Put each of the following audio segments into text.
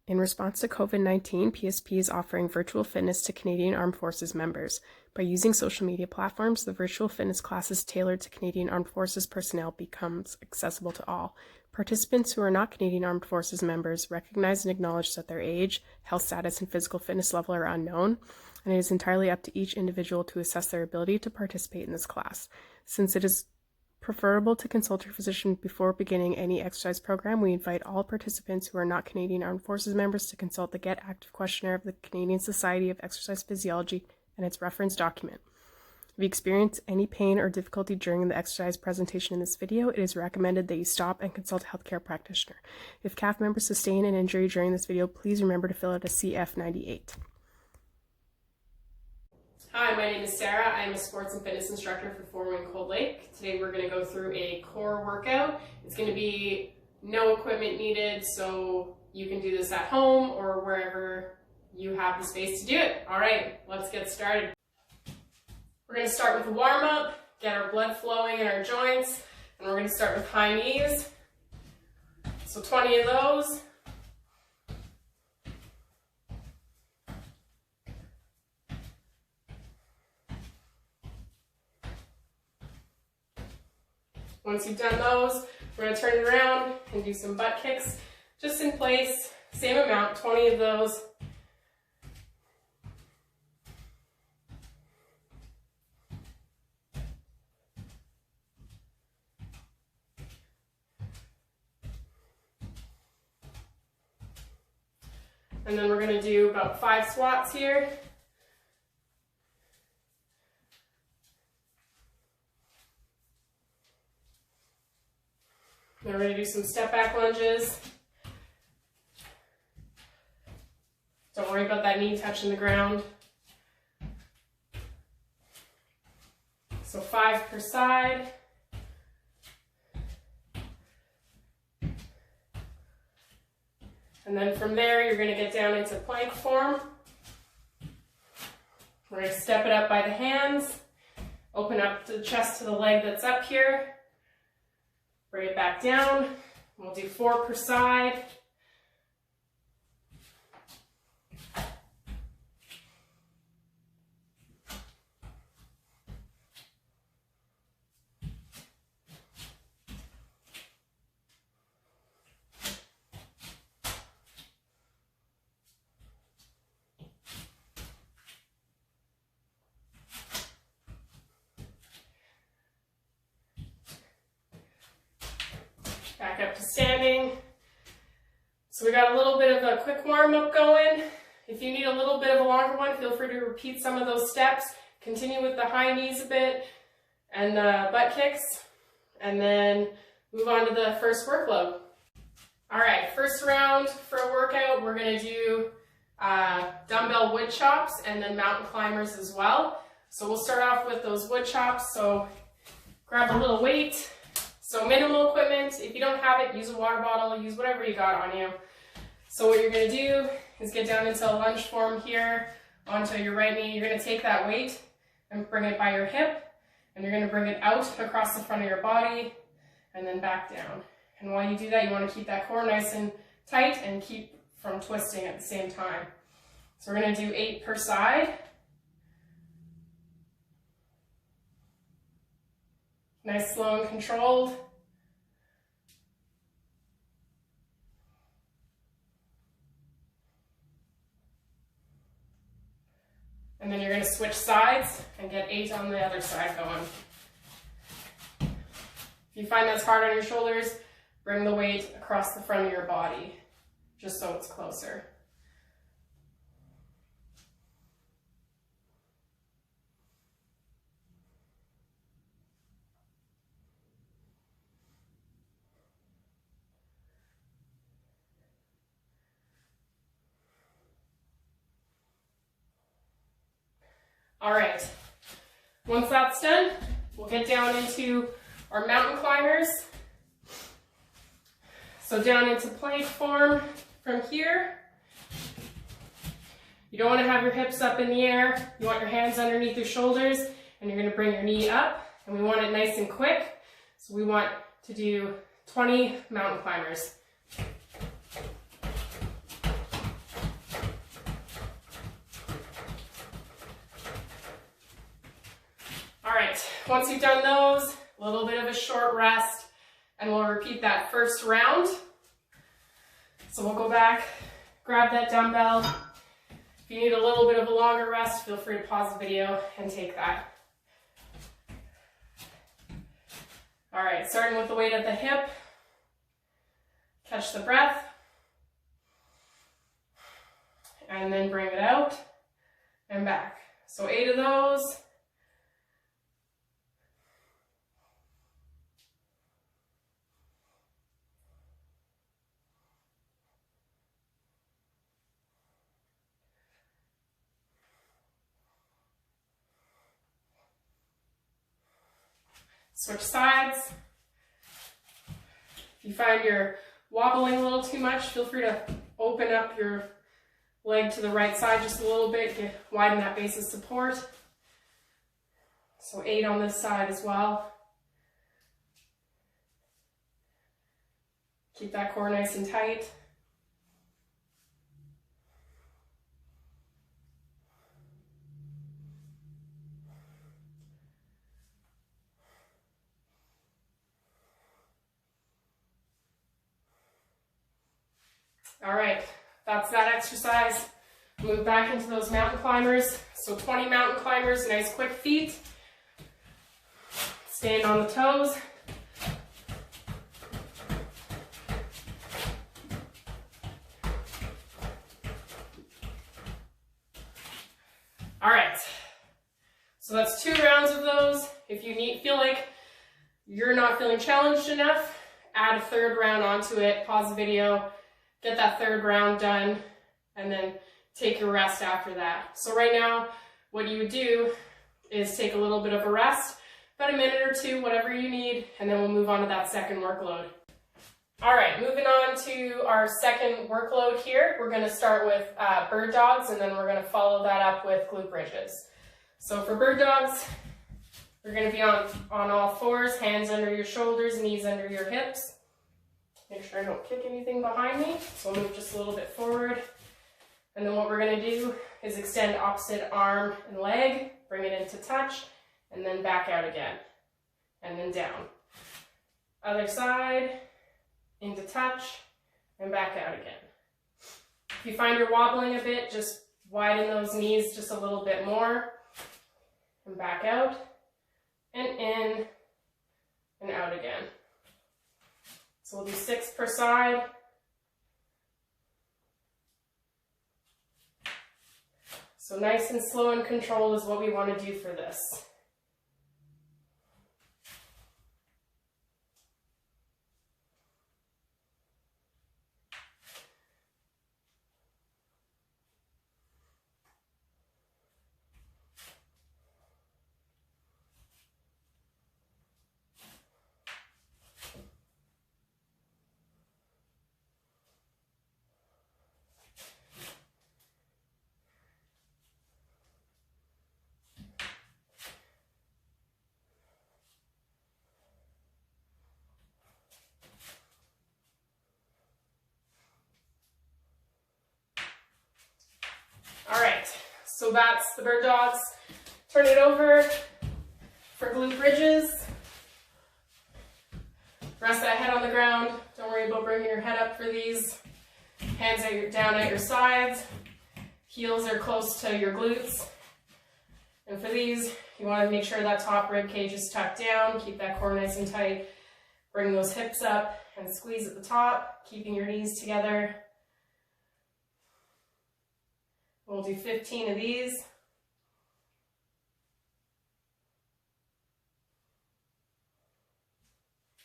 In response to COVID-19, PSP is offering virtual fitness to Canadian Armed Forces members. By using social media platforms, the virtual fitness classes tailored to Canadian Armed Forces personnel becomes accessible to all. Participants who are not Canadian Armed Forces members recognize and acknowledge that their age, health status, and physical fitness level are unknown, and it is entirely up to each individual to assess their ability to participate in this class. Since it is preferable to consult your physician before beginning any exercise program, we invite all participants who are not Canadian Armed Forces members to consult the Get Active Questionnaire of the Canadian Society of Exercise Physiology and its reference document. If you experience any pain or difficulty during the exercise presentation in this video, it is recommended that you stop and consult a healthcare practitioner. If CAF members sustain an injury during this video, please remember to fill out a CF98. Hi, my name is Sarah. I'm a sports and fitness instructor for Fort Wayne Cold Lake. Today we're going to go through a core workout. It's going to be no equipment needed, so you can do this at home or wherever you have the space to do it. All right, let's get started. We're going to start with a warm-up, get our blood flowing in our joints, and we're going to start with high knees. So 20 of those. Once you've done those, we're going to turn it around and do some butt kicks just in place. Same amount, 20 of those. And then we're going to do about 5 squats here. Then we're going to do some step back lunges. Don't worry about that knee touching the ground. So 5 per side. And then from there, you're going to get down into plank form. We're going to step it up by the hands. Open up the chest to the leg that's up here. Bring it back down. We'll do 4 per side. Back up to standing. So we got a little bit of a quick warm-up going. If you need a little bit of a longer one, feel free to repeat some of those steps. Continue with the high knees a bit and the butt kicks, and then move on to the first workload. All right, first round for a workout, we're going to do dumbbell wood chops and then mountain climbers as well. So we'll start off with those wood chops. So grab a little weight. So minimal equipment. If you don't have it, use a water bottle, use whatever you got on you. So what you're going to do is get down into a lunge form here onto your right knee. You're going to take that weight and bring it by your hip, and you're going to bring it out across the front of your body and then back down. And while you do that, you want to keep that core nice and tight and keep from twisting at the same time. So we're going to do 8 per side. Nice, slow, and controlled. And then you're going to switch sides and get 8 on the other side going. If you find that's hard on your shoulders, bring the weight across the front of your body, just so it's closer. All right, once that's done, we'll get down into our mountain climbers. So down into plank form from here. You don't want to have your hips up in the air. You want your hands underneath your shoulders, and you're going to bring your knee up, and we want it nice and quick. So we want to do 20 mountain climbers. right, once you've done those, a little bit of a short rest, and we'll repeat that first round. So we'll go back, grab that dumbbell. If you need a little bit of a longer rest, feel free to pause the video and take that. All right, starting with the weight at the hip. Catch the breath. And then bring it out and back. So 8 of those. Switch sides. If you find you're wobbling a little too much, feel free to open up your leg to the right side just a little bit, widen that base of support. So 8 on this side as well. Keep that core nice and tight. All right, that's that exercise. Move back into those mountain climbers. So 20 mountain climbers, nice quick feet. Stand on the toes. All right, so that's 2 rounds of those. If you feel like you're not feeling challenged enough, add a 3rd round onto it, pause the video, get that 3rd round done, and then take your rest after that. So right now, what you would do is take a little bit of a rest, about a minute or 2, whatever you need, and then we'll move on to that second workload. All right, moving on to our second workload here. We're gonna start with bird dogs, and then we're gonna follow that up with glute bridges. So for bird dogs, we're gonna be on all 4s, hands under your shoulders, knees under your hips. Make sure I don't kick anything behind me. So I'll move just a little bit forward. And then what we're gonna do is extend opposite arm and leg, bring it into touch, and then back out again, and then down. Other side, into touch, and back out again. If you find you're wobbling a bit, just widen those knees just a little bit more, and back out, and in, and out again. So we'll do 6 per side. So nice and slow and controlled is what we want to do for this. All right, so that's the bird dogs. Turn it over for glute bridges. Rest that head on the ground. Don't worry about bringing your head up for these. Hands down at your sides. Heels are close to your glutes. And for these, you want to make sure that top rib cage is tucked down. Keep that core nice and tight. Bring those hips up and squeeze at the top, keeping your knees together. We'll do 15 of these.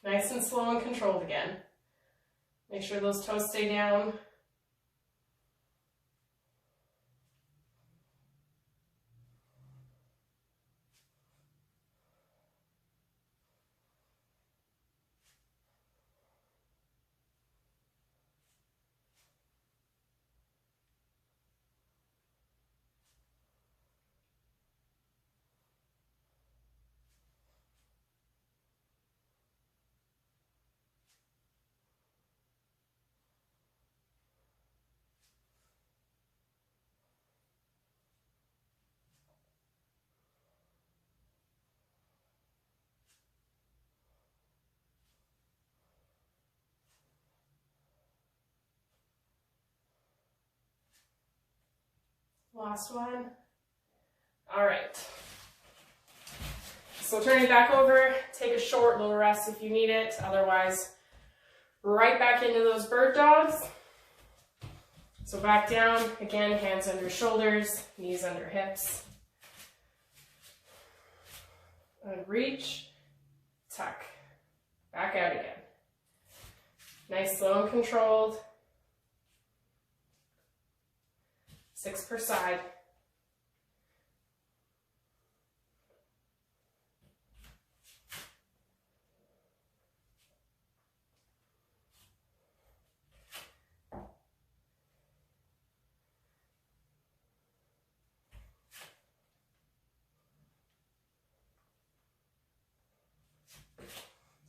Nice and slow and controlled again. Make sure those toes stay down. Last one. All right. So turn it back over, take a short little rest if you need it. Otherwise, right back into those bird dogs. So back down, again, hands under shoulders, knees under hips. And reach, tuck, back out again. Nice, slow and controlled. 6 per side.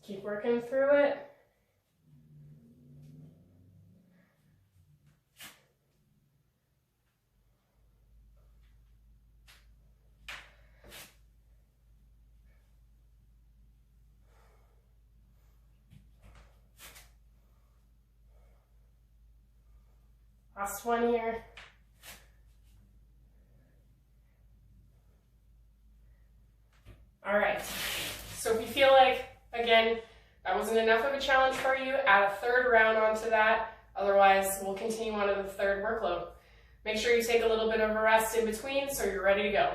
Keep working through it. Last one here. All right, so if you feel like, again, that wasn't enough of a challenge for you, add a third round onto that. Otherwise, we'll continue on to the third workload. Make sure you take a little bit of a rest in between so you're ready to go.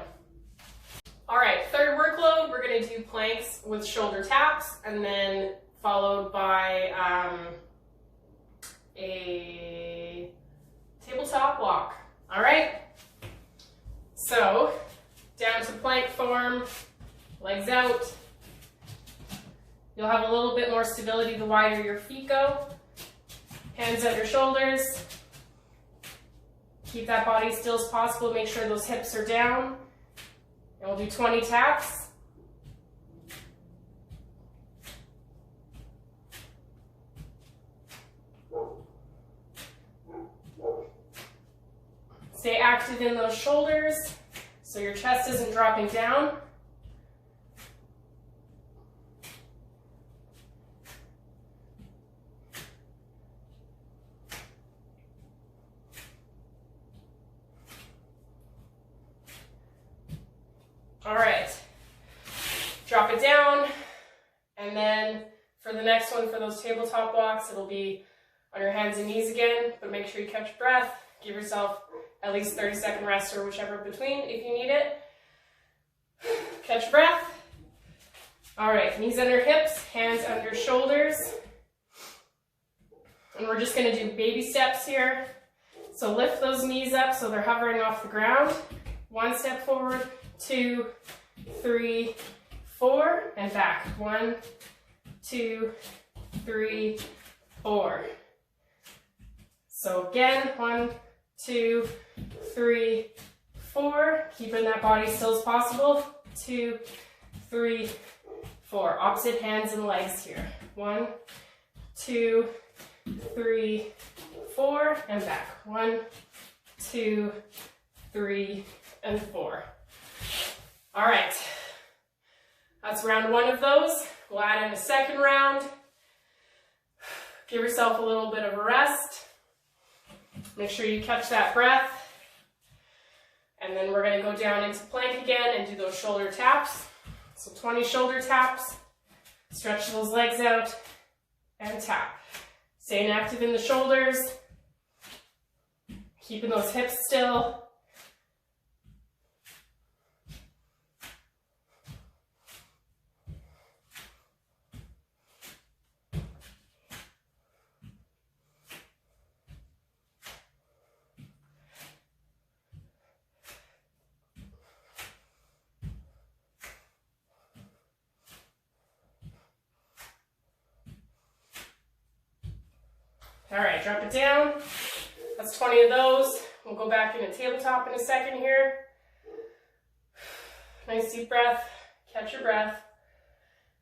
All right, third workload, we're gonna do planks with shoulder taps and then followed by a tabletop walk. All right, so down to plank form, legs out. You'll have a little bit more stability the wider your feet go. Hands under shoulders. Keep that body still as possible. Make sure those hips are down. And we'll do 20 taps. Stay active in those shoulders so your chest isn't dropping down. All right, drop it down, and then for the next one, for those tabletop walks, it'll be on your hands and knees again, but make sure you catch your breath. Give yourself at least 30-second rest or whichever between if you need it. Catch your breath. All right, knees under hips, hands under shoulders. And we're just gonna do baby steps here. So lift those knees up so they're hovering off the ground. 1 step forward, 2, 3, 4, and back. 1, 2, 3, 4. So again, 1, 2, 3, 4. Keeping that body still as possible. 2, 3, 4. Opposite hands and legs here. 1, 2, 3, 4, and back. 1, 2, 3, and 4. All right, that's round 1 of those. We'll add in a second round. Give yourself a little bit of a rest. Make sure you catch that breath. And then we're gonna go down into plank again and do those shoulder taps. So 20 shoulder taps. Stretch those legs out and tap. Staying active in the shoulders. Keeping those hips still. All right, drop it down. That's 20 of those. We'll go back into tabletop in a second here. Nice deep breath, catch your breath.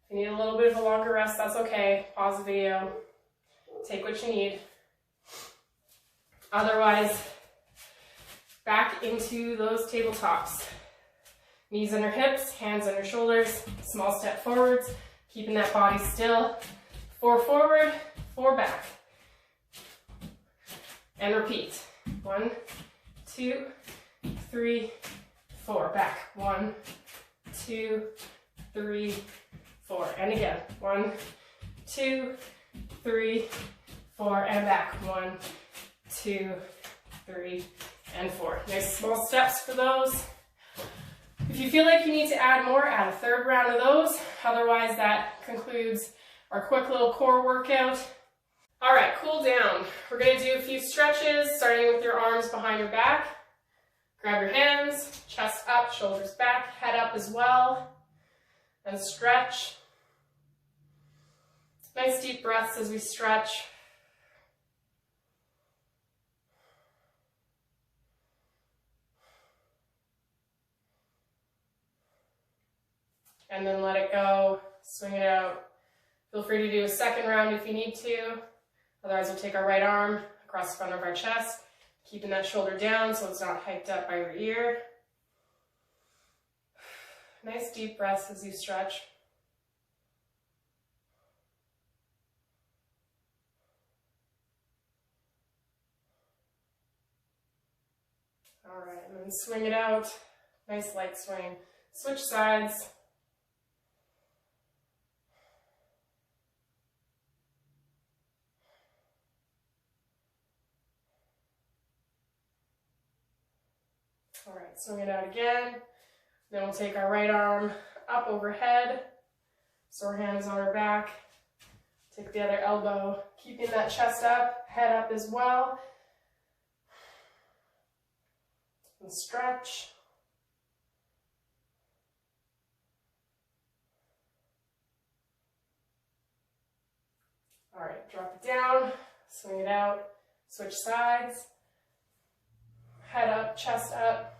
If you need a little bit of a longer rest, that's okay. Pause the video, take what you need. Otherwise, back into those tabletops. Knees under hips, hands under shoulders, small step forwards, keeping that body still. 4 forward, 4 back. And repeat. 1, 2, 3, 4. Back. 1, 2, 3, 4. And again. 1, 2, 3, 4. And back. 1, 2, 3, and 4. Nice small steps for those. If you feel like you need to add more, add a third round of those. Otherwise, that concludes our quick little core workout. All right, cool down. We're going to do a few stretches, starting with your arms behind your back. Grab your hands, chest up, shoulders back, head up as well, and stretch. Nice deep breaths as we stretch. And then let it go, swing it out. Feel free to do a second round if you need to. Otherwise, we'll take our right arm across the front of our chest, keeping that shoulder down so it's not hiked up by your ear. Nice deep breaths as you stretch. All right, and then swing it out. Nice light swing. Switch sides. All right, swing it out again. Then we'll take our right arm up overhead. Sore hand is on our back. Take the other elbow, keeping that chest up, head up as well. And stretch. All right, drop it down, swing it out, switch sides. Head up, chest up.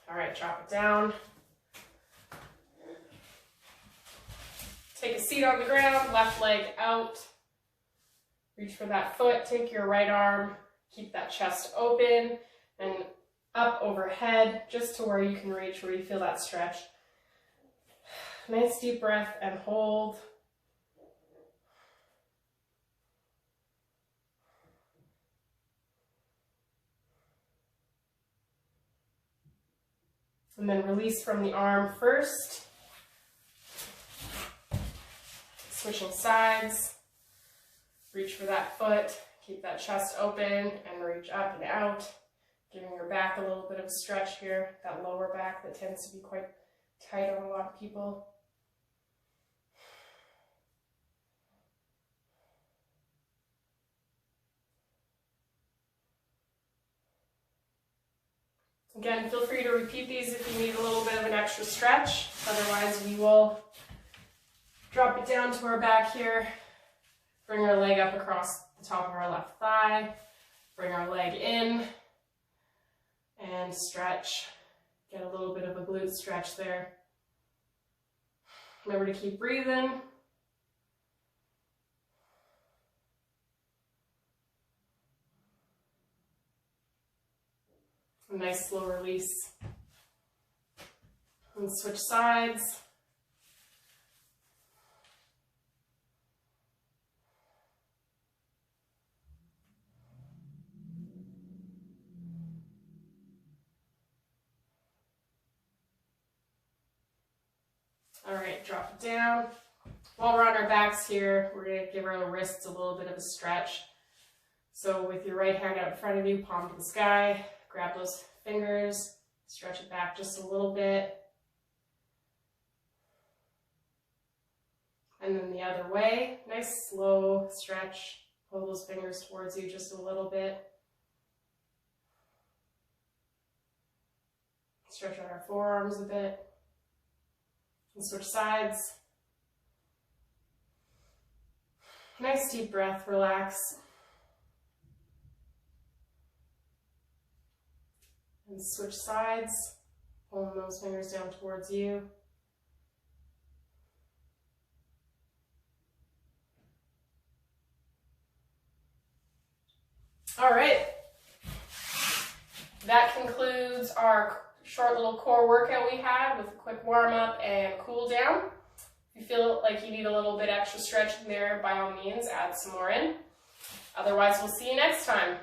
All right, drop it down. Take a seat on the ground, left leg out. Reach for that foot, take your right arm, keep that chest open, and up overhead, just to where you can reach, where you feel that stretch. Nice deep breath and hold. And then release from the arm first. Switching sides. Reach for that foot, keep that chest open, and reach up and out. Giving your back a little bit of a stretch here, that lower back that tends to be quite tight on a lot of people. Again, feel free to repeat these if you need a little bit of an extra stretch. Otherwise, we will drop it down to our back here. Bring our leg up across the top of our left thigh. Bring our leg in. And stretch. Get a little bit of a glute stretch there. Remember to keep breathing. A nice slow release. And switch sides. All right, drop it down. While we're on our backs here, we're going to give our wrists a little bit of a stretch. So with your right hand out in front of you, palm to the sky, grab those fingers, stretch it back just a little bit. And then the other way, nice slow stretch. Pull those fingers towards you just a little bit. Stretch out our forearms a bit. And switch sides. Nice deep breath, relax. And switch sides, pulling those fingers down towards you. All right. That concludes our short little core workout we had with a quick warm up and cool down. If you feel like you need a little bit extra stretch in there, by all means, add some more in. Otherwise, we'll see you next time.